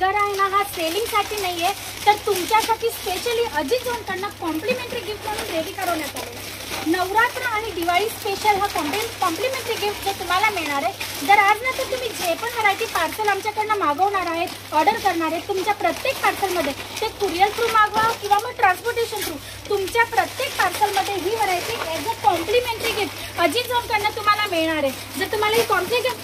पगार आहे ना हा सेलिंग साठी नाहीये, तर तुमच्यासाठी स्पेशली अजित जोनकडनं कॉम्प्लिमेंटरी गिफ्ट म्हणून रेडी करवण्यात आले। नवरात्र आणि दिवाळी स्पेशल हा कॉम्प्लिमेंटरी गिफ्ट जो तुम्हाला मिळणार आहे। जर आज नंतर तुम्ही जे पण व्हरायटी पार्सल आमच्याकडनं मागवणार आहेत, ऑर्डर करणार आहेत, तुमच्या प्रत्येक पार्सलमध्ये ते कुरिअर थ्रू मागवा किंवा मग ट्रान्सपोर्टेशन थ्रू, तुमच्या प्रत्येक पार्सलमध्ये ही variety as a complimentary gift Ajit जोनकडनं तुम्हाला मिळणार आहे। जर तुम्हाला ही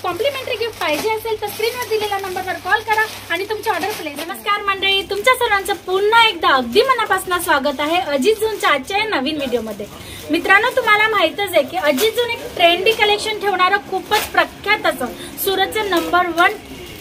कॉम्प्लिमेंटरी गिफ्ट पाहिजे असेल तर स्क्रीनवर दिलेल्या नंबरवर कॉल करा आणि तुमची ऑर्डर प्लेस। नमस्कार मंडळी, तुमच्या सर्वांचं पुन्हा एकदा अगदी मनापासून स्वागत आहे अजित जोनच्या आजच्या नवीन व्हिडिओमध्ये। मित्रांनो, तुम्हाला माहितच आहे की अजित जोन एक ट्रेंडी कलेक्शन ठेवणारं खूपच प्रख्यात असं सुरतचं नंबर 1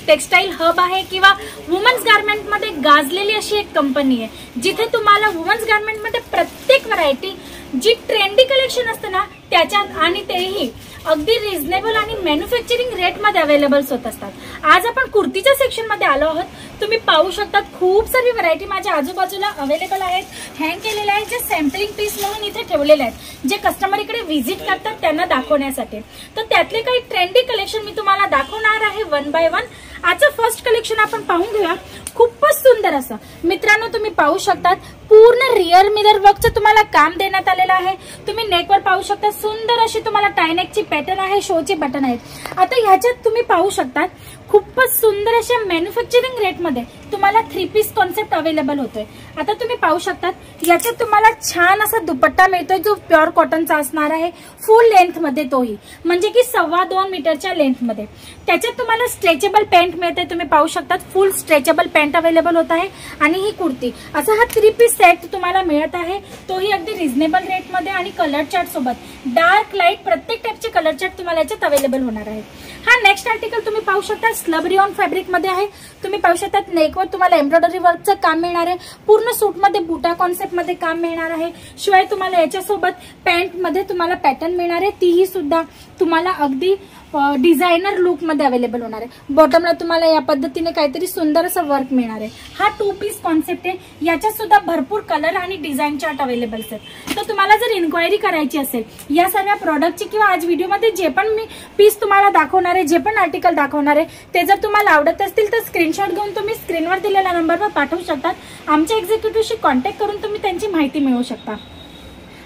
टेक्सटाईल हब आहे किंवा वुमन्स गारमेंट मध्ये गाजलेली अशी एक कंपनी आहे, जिथे तुम्हाला वुमन्स गारमेंट मध्ये प्रत्येक व्हरायटी जी ट्रेंडी कलेक्शन असतं ना त्याच्यात आणि तेही अगदी रिझनेबल आणि मॅन्युफॅक्चरिंग रेट मध्ये अवेलेबल होत असतात। आज आपण कुर्तीच्या सेक्शन मध्ये आलो आहोत। तुम्ही पाहू शकता खूप सारी व्हरायटी माझ्या आजूबाजूला अवेलेबल आहेत, हँग केलेले आहेत, जे सॅम्पलिंग पीस म्हणून इथे ठेवलेले आहेत, जे कस्टमर इकडे व्हिजिट करतात त्यांना दाखवण्यासाठी। तर त्यातले काही ट्रेंडी कलेक्शन मी तुम्हाला दाखवणार आहे वन बाय वन। आजचं फर्स्ट कलेक्शन आपण पाहून घेऊया। खूपच सुंदर असं मित्रांनो तुम्ही पाहू शकता पूर्ण रिअर मिरर वर्कचं तुम्हाला काम देण्यात आलेलं आहे। तुम्ही नेकवर पाहू शकता सुंदर अशी तुम्हाला टायनेकची पॅटर्न आहे, शोचे बटन आहेत। आता ह्याच्यात तुम्ही पाहू शकता खूपच सुंदर अशा मॅन्युफॅक्चरिंग रेट मध्ये तुम्हाला 3 पीस कॉन्सेप्ट अवेलेबल होतोय। आता तुम्ही पाहू शकता याच्यात तुम्हाला छान असा दुपट्टा मिळतोय जो प्युअर कॉटनचा असणार आहे, फुल लेंथ मध्ये, तोही म्हणजे की 2.25 मीटरच्या लेंथ मध्ये। त्याच्यात तुम्हाला स्ट्रेचेबल पॅन्ट मिळते, तुम्ही पाहू शकता फुल स्ट्रेचेबल पॅन्ट अवेलेबल होत आहे। आणि ही कुर्ती असा हा 3 पीस सेट तुम्हाला मिळत आहे, तोही अगदी रिझनेबल रेट मध्ये आणि कलर चार्ट सोबत डार्क लाईट प्रत्येक टाइपचे कलर चार्ट तुम्हाला याच्यात अवेलेबल होणार आहे। हा नेक्स्ट आर्टिकल तुम्ही पाहू शकता स्लब रिऑन फॅब्रिक मध्ये आहे। तुम्ही पाहू शकता नेकवर तुम्हाला एम्ब्रॉयडरी वर्कचं काम मिळणार आहे, पूर्ण सूट मध्ये बुटा कॉन्सेप्ट मध्ये काम मिळणार आहे। शिवाय तुम्हाला याच्यासोबत पॅन्ट मध्ये तुम्हाला पॅटर्न मिळणार आहे, तीही सुद्धा तुम्हाला अगदी डिझायनर लुक मध्ये अवेलेबल होणार आहे। बॉटमला तुम्हाला या पद्धतीने काहीतरी सुंदर असं वर्क मिळणार आहे। हा 2 पीस कॉन्सेप्ट आहे, याच्यात सुद्धा भरपूर कलर आणि डिझाईन चार्ट अवेलेबल आहेत। तर तुम्हाला जर इन्क्वायरी करायची असेल या सर्व प्रोडक्टची किंवा आज व्हिडिओमध्ये जे पण मी पीस तुम्हाला दाखवणार आहे, जे पण आर्टिकल दाखवणार आहे, ते जर तुम्हाला आवडत असतील तर स्क्रीनशॉट घेऊन तुम्ही स्क्रीनवर दिलेल्या नंबरवर पाठवू शकता। आमच्या एक्झिक्युटिव्हशी कॉन्टॅक्ट करून तुम्ही त्यांची माहिती मिळवू शकता।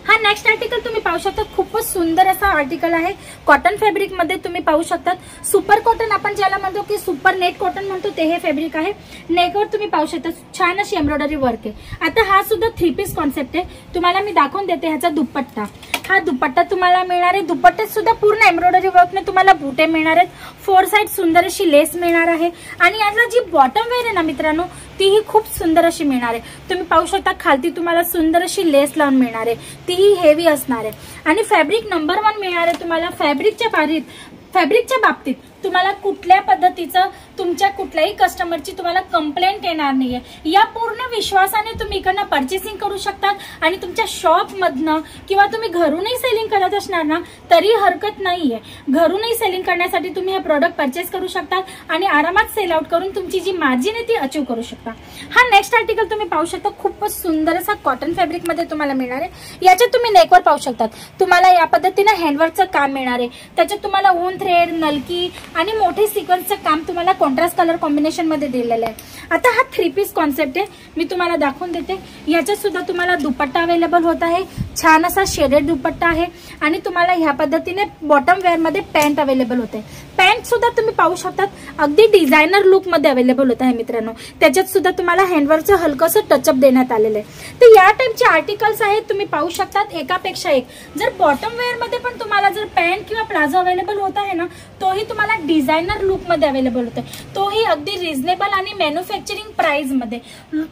हा नेक्स्ट आर्टिकल तुम्ही पाहू शकता खूपच सुंदर असा आर्टिकल आहे, कॉटन फॅब्रिक मध्ये तुम्ही पाहू शकता सुपर कॉटन आपण ज्याला म्हणतो की सुपर नेट कॉटन म्हणतो ते हे फॅब्रिक आहे। नेकवर तुम्ही पाहू शकता छान अशी एम्ब्रॉयडरी वर्क आहे। आता हा सुद्धा 3 पीस कॉन्सेप्ट आहे, तुम्हाला मी दाखवून देते ह्याचा दुपट्टा। हा दुपट्टा तुम्हाला मिळणार आहे, दुपट्ट्यात सुद्धा पूर्ण एम्ब्रॉयडरी वर्कने तुम्हाला बुटे मिळणार आहेत, 4 साइड सुंदर अशी लेस मिळणार आहे। आणि याला जी बॉटम वेअर आहे ना मित्रांनो तीही खूप सुंदर अशी मिळणार आहे। तुम्ही पाहू शकता खालती तुम्हाला सुंदर अशी लेस लावून मिळणार आहे, तीही हेवी असणार आहे। आणि फॅब्रिक नंबर 1 मिळणार आहे तुम्हाला। फॅब्रिकच्या बाबतीत तुम्हाला कुठल्या पद्धतीचं तुमच्या कुठल्याही कस्टमरची तुम्हाला कंप्लेंट येणार नाहीये। या पूर्ण विश्वासाने तुम्ही इकडनं परचेसिंग करू शकता आणि तुमच्या शॉप मधनं किंवा तुम्ही घरूनही सेलिंग करत असणार ना तरी हरकत नाहीये। घरूनही सेलिंग करण्यासाठी तुम्ही हे प्रोडक्ट परचेस करू शकता आणि आरामात सेल आउट करून तुमची जी मार्जिन आहे ती अचीव करू शकता। हा नेक्स्ट आर्टिकल तुम्ही पाहू शकता खूपच सुंदर असा कॉटन फॅब्रिक मध्ये तुम्हाला मिळणार आहे। याच्यात तुम्ही नेकवर पाहू शकता तुम्हाला या पद्धतीने हँडवर्कचं काम मिळणार आहे, त्याच्यात तुम्हाला ऊन थ्रेड, नलकी आणि मोठे सिक्वेन्सचं काम तुम्हाला कॉन्ट्रास्ट कलर कॉम्बिनेशन मध्ये दिलेलं आहे। आता हा 3 पीस कॉन्सेप्ट आहे, मी तुम्हाला दाखवून देते। याच्यात सुद्धा तुम्हाला दुपट्टा अवेलेबल होत आहे, छान असा शेडेड दुपट्टा आहे आणि तुम्हाला ह्या पद्धतीने बॉटम वेअर मध्ये पॅन्ट अवेलेबल होते। पॅन्ट सुद्धा तुम्ही पाहू शकता अगदी डिझायनर लुक मध्ये अवेलेबल होत आहे मित्रांनो। त्याच्यात सुद्धा तुम्हाला हँडवर्कचं हलकंसं टचअप देण्यात आलेलं आहे। तर या टाइपचे आर्टिकल्स आहेत, तुम्ही पाहू शकता एकापेक्षा एक। जर बॉटम वेअर मध्ये पण तुम्हाला जर पॅन्ट किंवा प्लाझो अवेलेबल होत आहे ना तोही तुम्हाला डिझायनर लुक मध्ये अवेलेबल होत आहे, तोही अगदी रिझनेबल आणि मॅन्युफॅक्चरिंग प्राइस मध्ये।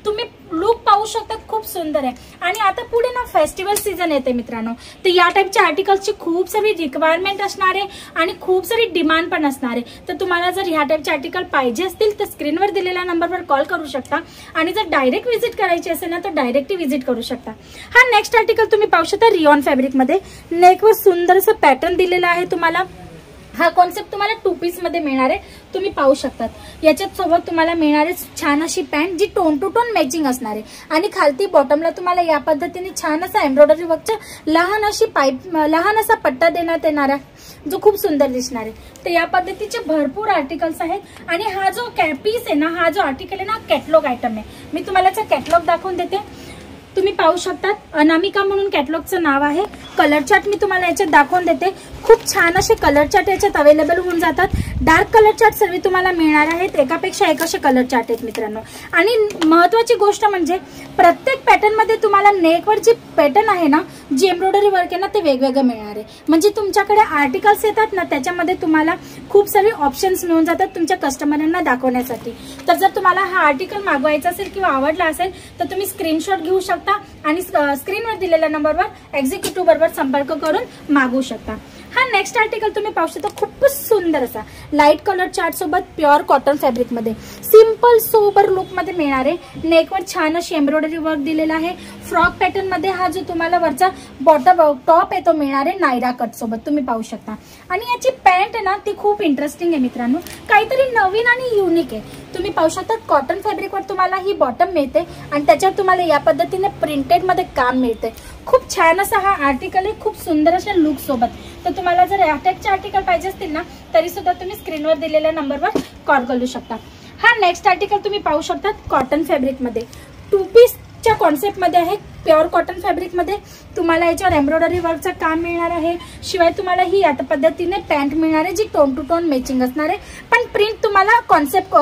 तुम्ही लुक पाहू शकता खूप सुंदर आहे। आणि आता पुढे ना फेस्टिवल सीझन येते मित्रांनो, तर या टाइपच्या आर्टिकल्सची खूप सारी रिक्वायरमेंट असणार आहे आणि खूप सारी डिमांड पण असणार आहे। तर तुम्हाला जर ह्या टाइपचे आर्टिकल पाहिजे असतील तर स्क्रीनवर दिलेल्या नंबरवर कॉल करू शकता आणि जर डायरेक्ट व्हिजिट करायची असेल ना तर डायरेक्टली व्हिजिट करू शकता। हा नेक्स्ट आर्टिकल तुम्ही पाहू शकता रिऑन फॅब्रिक मध्ये, नेकवर सुंदर असं पॅटर्न दिलेला आहे तुम्हाला। हा कॉन्सेप्ट तुम्हाला 2 पीस मध्ये मिळणार आहे, तुम्ही पाहू शकता। याच्यात सोबत तुम्हाला मिळणार आहे छान अशी पॅन्ट जी टोन टू टोन मॅचिंग असणार आहे आणि खालती बॉटमला तुम्हाला या पद्धतीने छान असा एम्ब्रॉयडरी वर्कचा लहान असा पट्टा देण्यात येणार आहे। जो खूप सुंदर दिसणार आहे. तर या पद्धतीचे भरपूर आर्टिकल्स आहेत आणि हा जो पीस आहे ना, हा जो आर्टिकल आहे ना, कॅटलॉग आयटम आहे. मी तुम्हाला कॅटलॉग दाखवून देते. तुम्ही पाहू शकतात, अनामिका म्हणून कॅटलॉगचं नाव आहे. कलर चार्ट मी तुम्हाला याच्यात दाखवून देते. खूप छान असे कलर चार्ट याच्यात अवेलेबल होऊन जातात. डार्क कलर चार्ट सर्व तुम्हाला मिळणार आहेत. एकापेक्षा एक असे कलर चार्ट आहेत मित्रांनो. आणि महत्वाची गोष्ट म्हणजे प्रत्येक पॅटर्न मध्ये तुम्हाला नेकवर जी पॅटर्न आहे ना, जी एम्ब्रॉयडरी वर्क आहे ना, ते वेगवेगळं मिळणार आहे. म्हणजे तुमच्याकडे आर्टिकल्स येतात ना, त्याच्यामध्ये तुम्हाला खूप सारे ऑप्शन्स मिळून जातात तुमच्या कस्टमरांना दाखवण्यासाठी. तर जर तुम्हाला हा आर्टिकल मागवायचा असेल किंवा आवडला असेल तर तुम्ही स्क्रीनशॉट घेऊ शकता आणि स्क्रीनवर दिलेल्या नंबरवर एक्झिक्युटिव्ह बरोबर संपर्क करून मागवू शकता. हा नेक्स्ट आर्टिकल तुम्ही पाहू शकता, खूपच सुंदर असा लाईट कलर चार्ट सोबत प्युअर कॉटन फॅब्रिक मध्ये सिंपल सोबर लुक मध्ये मिळणार आहे. नेकवर छान अशी एम्ब्रॉयडरी वर्क दिलेला आहे. फ्रॉक पॅटर्न मध्ये हा जो तुम्हाला वरचा बॉटम टॉप आहे तो मिळणार आहे नायरा कट सोबत, तुम्ही पाहू शकता. आणि याची पॅन्ट आहे ना, ती खूप इंटरेस्टिंग आहे मित्रांनो, काहीतरी नवीन आणि युनिक आहे. तुम्ही पाहू शकता कॉटन फॅब्रिकवर तुम्हाला ही बॉटम मिळते आणि त्याच्यावर तुम्हाला या पद्धतीने प्रिंटेड मध्ये काम मिळते. खूप छान असा हा आर्टिकल आहे, खूप सुंदर अशा लुक सोबत. तर तुम्हाला जर अटॅकचे आर्टिकल पाहिजे असतील ना, तरी सुद्धा तुम्ही स्क्रीनवर दिलेल्या नंबरवर कॉल करू शकता. हा नेक्स्ट आर्टिकल तुम्ही पाहू शकता, कॉटन फॅब्रिक मध्ये 2 पीसच्या कॉन्सेप्ट मध्ये आहे. प्युअर कॉटन फॅब्रिक मध्ये तुम्हाला याच्यावर एम्ब्रॉयडरी वर्कचं काम मिळणार आहे. शिवाय तुम्हाला ही या पद्धतीने पॅन्ट मिळणार आहे, जी टोन टू टोन मॅचिंग असणार आहे. पण प्रिंट तुम्हाला कॉन्सेप्ट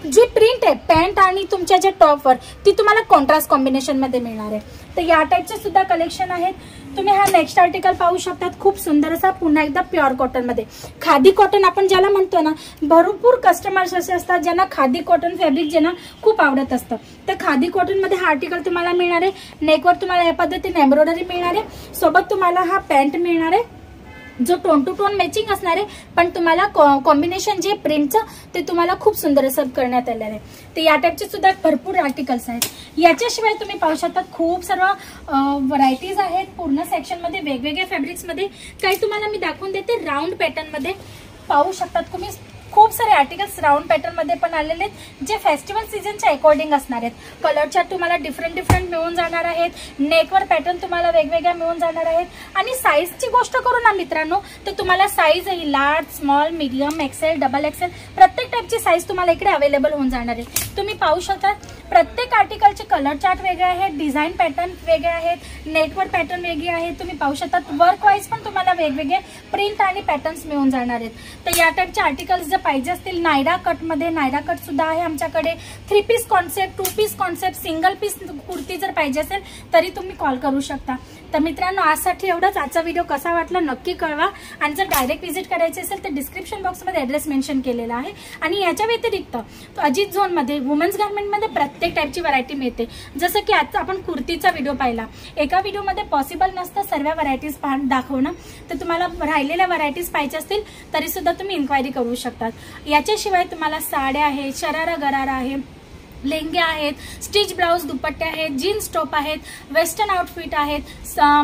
जी प्रिंट आहे पॅन्ट आणि तुमच्या ज्या टॉपवर, ती तुम्हाला कॉन्ट्रास्ट कॉम्बिनेशन मध्ये मिळणार आहे. तर या टाइपचे सुद्धा कलेक्शन आहेत. तुम्ही हा नेक्स्ट आर्टिकल पाहू शकतात, खूप सुंदर असा पुन्हा एकदा प्युअर कॉटन मध्ये. खादी कॉटन आपण ज्याला म्हणतो ना, भरपूर कस्टमर्स असे असतात ज्यांना खादी कॉटन फॅब्रिक जे ना खूप आवडत असतं. तर खादी कॉटन मध्ये हा आर्टिकल तुम्हाला मिळणार आहे. नेकवर तुम्हाला या पद्धतीने एम्ब्रॉयडरी मिळणार आहे. सोबत तुम्हाला हा पॅन्ट मिळणार आहे, जो टोन टू टोन मॅचिंग असणार आहे. पण तुम्हाला कॉम्बिनेशन जे प्रिंटचं ते तुम्हाला खूप सुंदर असं करण्यात आलेलं आहे. तर या टाइपचे सुद्धा भरपूर आर्टिकल्स आहेत. याच्याशिवाय तुम्ही पाहू शकता खूप सर्व व्हरायटीज आहेत पूर्ण सेक्शन मध्ये वेगवेगळ्या फॅब्रिक्स मध्ये. काही तुम्हाला मी दाखवून देते. राऊंड पॅटर्न मध्ये पाहू शकतात तुम्ही खूप सारे आर्टिकल्स राऊंड पॅटर्न मध्ये पण आलेले आहेत, जे फेस्टिवल सीझनच्या अकॉर्डिंग असणार आहेत. कलर चार्ट तुम्हाला डिफरंट मिळून जाणार आहेत. नेकवर पॅटर्न तुम्हाला वेगवेगळ्या मिळून जाणार आहेत. आणि साईजची गोष्ट करू ना मित्रांनो, तर तुम्हाला साईज ही large, small, medium, XL, double XL प्रत्येक टाइपची साईज तुम्हाला इकडे अवेलेबल होऊन जाणार आहे. तुम्ही पाहू शकता प्रत्येक आर्टिकलचे कलर चार्ट वेगळे आहेत, डिझाईन पॅटर्न वेगळे आहेत, नेटवर पॅटर्न वेगळे आहेत. तुम्ही पाहू शकता वर्क वाईज पण तुम्हाला वेगवेगळे प्रिंट आणि पॅटर्न्स मिळून जाणार आहेत. तर या टाइपचे आर्टिकल्स जर पाहिजे असतील नायरा कट मध्ये, नायरा कट सुद्धा आहे आमच्याकडे. 3 piece concept, 2 piece concept, single piece kurti जर पाहिजे असेल तरी तुम्ही कॉल करू शकता. तर मित्रांनो आजसाठी एवढंच. आजचा व्हिडिओ कसा वाटला नक्की कळवा. आणि जर डायरेक्ट व्हिजिट करायचे असेल तर डिस्क्रिप्शन बॉक्समध्ये ॲड्रेस मेन्शन केलेला आहे. आणि याच्या व्यतिरिक्त अजित झोन मध्ये वुमन्स गार्मेंट मध्ये प्रत्येक टाइपची व्हरायटी मिळते. जसं की आता आपण कुर्तीचा व्हिडिओ पाहिला, एका व्हिडिओमध्ये पॉसिबल नसतं सर्व व्हरायटीज दाखवणं. तर तुम्हाला राहिलेल्या व्हरायटीज पाहिजे असतील तरी सुद्धा तुम्ही इन्क्वायरी करू शकतात. याच्याशिवाय तुम्हाला साड्या आहेत, शरारा गरारा आहे, लेंगे आहेत, स्टिच ब्लाउज दुपट्टे आहेत, जीन्स टॉप आहेत, वेस्टर्न आउटफिट आहेत.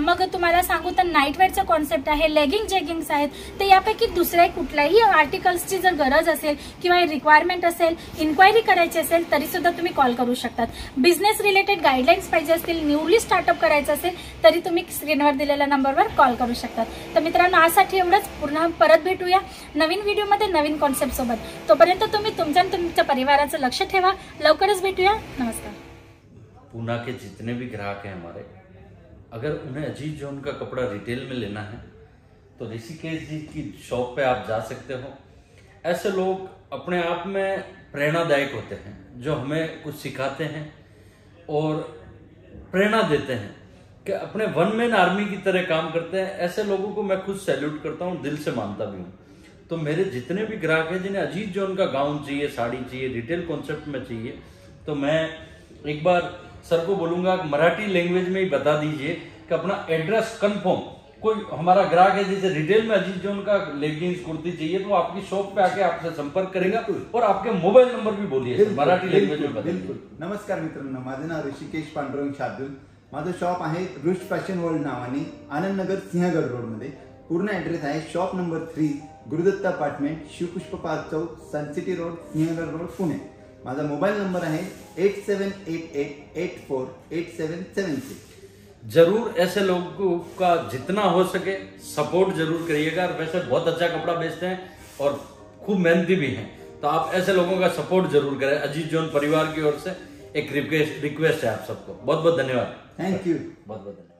मग तुम्हाला सांगू तर नाईटवेअरचा कॉन्सेप्ट आहे, लेगिंग जेगिंग्स आहेत. तर यापैकी दुसऱ्या कुठल्याही आर्टिकल्सची जर गरज असेल किंवा रिक्वायरमेंट असेल, इन्क्वायरी करायची असेल तरी सुद्धा तुम्ही कॉल करू शकतात. बिझनेस रिलेटेड गाईडलाईन्स पाहिजे असतील, न्यूली स्टार्टअप करायचं असेल तरी तुम्ही स्क्रीनवर दिलेल्या नंबरवर कॉल करू शकतात. तर मित्रांनो आजसाठी एवढंच. पुन्हा परत भेटूया नवीन व्हिडिओमध्ये नवीन कॉन्सेप्ट सोबत. तोपर्यंत तुम्ही तुमच्या आणि तुमच्या परिवाराचं लक्ष ठेवा. लवकरच भेटूया. नमस्कार. पूना के जितने भी ग्राहक हैं हमारे, अगर उन्हें अजीत जोन का कपड़ा रिटेल में लेना है तो ऋषिकेश जी की शॉप पे आप जा सकते हो. ऐसे लोग अपने आप में प्रेरणादायक होते हैं, जो हमें कुछ सिखाते हैं और प्रेरणा देते हैं कि अपने वन मैन आर्मी की तरह काम करते हैं. ऐसे लोगों को मैं खुद सैल्यूट करता हूँ, दिल से मानता भी हूँ. तो मेरे जितने भी ग्राहक हैं जिन्हें अजीत जोन का गाउन चाहिए, साड़ी चाहिए, रिटेल कॉन्सेप्ट में चाहिए, तो मैं एक बार सर को बोलूंगा मराठी लैंग्वेज में ही बता दीजिए कि अपना एड्रेस कंफर्म. कोई हमारा ग्राहक है जैसे रिटेल में अजीत जोन का लेगिंग्स कुर्ती चाहिए तो आपकी शॉप पे आके आपसे संपर्क करेगा. और आपके मोबाईल नंबर भी बोलिए मराठी लैंग्वेज में. बिल्कुल. नमस्कार मित्रांनो, माझे नाव ऋषिकेश पांडुरंग शार्दूल. माझं शॉप आहे रुच फॅशन वर्ल्ड नावाने, आनंदनगर सिंहगड रोड मध्ये. पूर्ण ऍड्रेस आहे shop number 3, Gurudatta apartment, Shivpushpa park Chowk, Suncity road, Sinhagad road, Pune. माझा मोबाईल नंबर आहे 8788848776. जरूर ऐसे लोगों का जितना हो सके सपोर्ट जरूर करिएगा। वैसे बहुत अच्छा कपड़ा बेचते हैं और खूब मेहनती भी हैं, तो आप ऐसे लोगों का सपोर्ट जरूर करें। अजीज जोन परिवार की ओर से एक रिक्वेस्ट है आप सबको। बहुत बहुत धन्यवाद। Thank you. बहुत बहुत धन्यवाद।